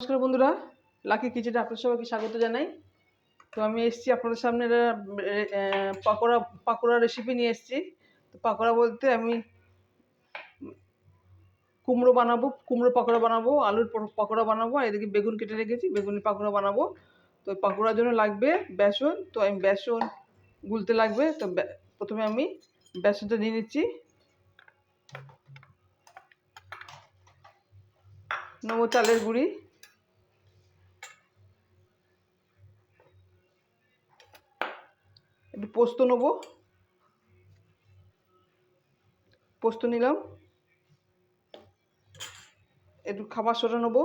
নমস্কার বন্ধুরা, লাকি কিচেনে আপনাদের সবাইকে স্বাগত জানাই। তো আমি এসেছি আপনাদের সামনে পাকোড়া রেসিপি নিয়ে এসেছি। তো পাকোড়া বলতে আমি কুমড়ো পাকোড়া বানাবো, আলুর পাকোড়া বানাবো, আর এদিকে বেগুন কেটে রেখেছি, বেগুনের পাকোড়া বানাবো। তো পাকোড়ার জন্য লাগবে বেসন। তো আমি বেসন গুলতে লাগবে। তো প্রথমে আমি বেসনটা নিয়ে নিচ্ছি, নেবো চালের গুঁড়ি, একটু পোস্ত নেবো, পোস্ত নিলাম, একটু খাবার সোডা নেবো,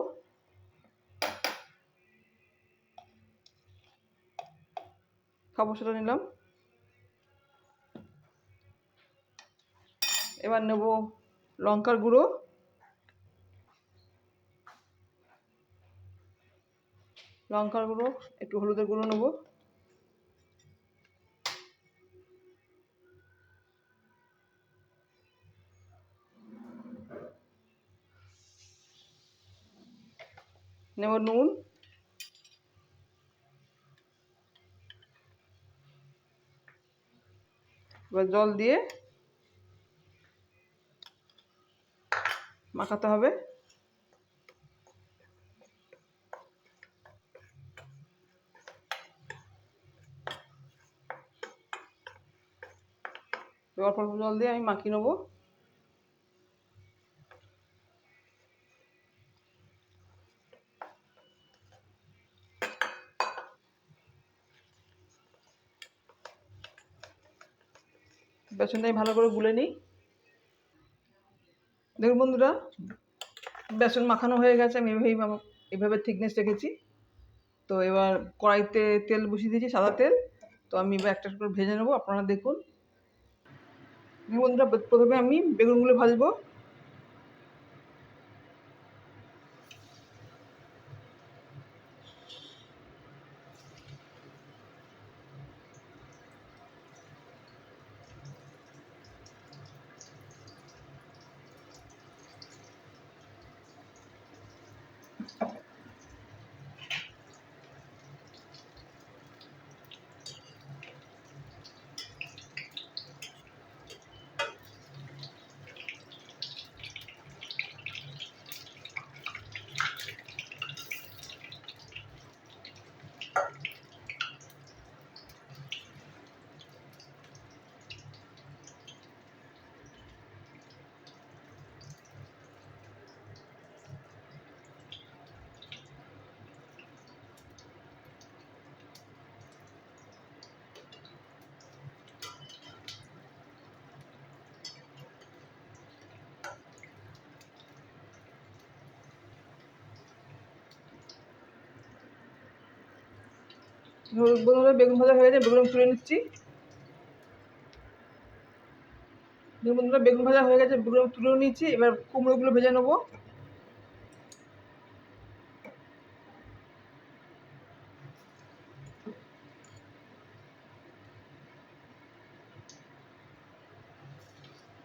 খাবার সোডা নিলাম। এবার নেব লঙ্কার গুঁড়ো, একটু হলুদের গুঁড়ো নেব, নেব নুন, এবার জল দিয়ে মাখাতে হবে। অল্প অল্প জল দিয়ে আমি মাখিয়ে নেবো। বেসনটা আমি ভালো করে গুলে নিই। দেখুন বন্ধুরা, বেসন মাখানো হয়ে গেছে। আমি এইভাবে থিকনেস রেখেছি। তো এবার কড়াইতে তেল বসিয়ে দিয়েছি, সাদা তেল। তো আমি এবার একটা করে ভেজে নেবো, আপনারা দেখুন। বন্ধুরা, প্রথমে আমি বেগুনগুলো ভাজবো। বন্ধুরা, বেগুন ভাজা হয়ে গেছে, বেগুন তুলে নিচ্ছি। বন্ধুরা, বেগুন ভাজা হয়ে গেছে, বেগুন তুলে নিচ্ছি। এবার কুমড়োগুলো ভেজে নেবো।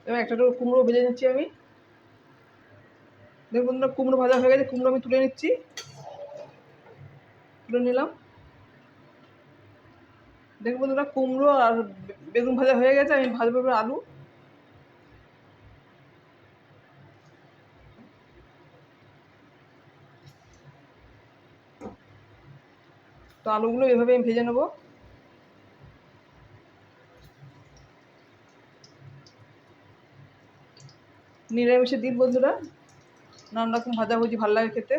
এবার একটা কুমড়ো ভেজে নিচ্ছি আমি। দেখুন বন্ধুরা, কুমড়ো ভাজা হয়ে গেছে, কুমড়ো আমি তুলে নিচ্ছি, তুলে নিলাম। দেখুন বন্ধুরা, কুমড়ো আর বেগুন ভাজা হয়ে গেছে। আমি ভাজবো এবার আলু। তো আলুগুলো এভাবে আমি ভেজে নেবো। নিরামিষের দিন বন্ধুরা, নানান রকম ভাজাভুজি ভালো লাগে খেতে।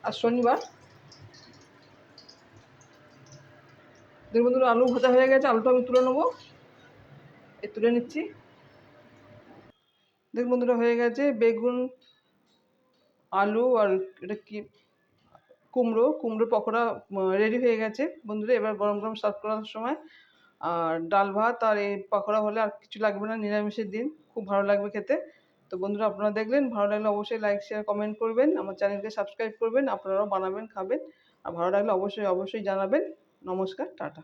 আর শনিবার। দেখুন বন্ধুরা, আলু ভাজা হয়ে গেছে, আলুটা আমি তুলে নেবো, তুলে নিচ্ছি। দেখুন বন্ধুরা, হয়ে গেছে বেগুন, আলু আর এটা কি কুমড়োর পকোড়া রেডি হয়ে গেছে বন্ধুরা। এবার গরম গরম সার্ভ করার সময় আর ডাল ভাত আর এই পকোড়া হলে আর কিছু লাগবে না। নিরামিষের দিন খুব ভালো লাগবে খেতে। তো বন্ধুরা, আপনারা দেখলেন, ভালো লাগলে অবশ্যই লাইক শেয়ার কমেন্ট করবেন, আমার চ্যানেলকে সাবস্ক্রাইব করবেন, আপনারাও বানাবেন খাবেন। আর ভালো লাগলে অবশ্যই জানাবেন। নমস্কার, টাটা।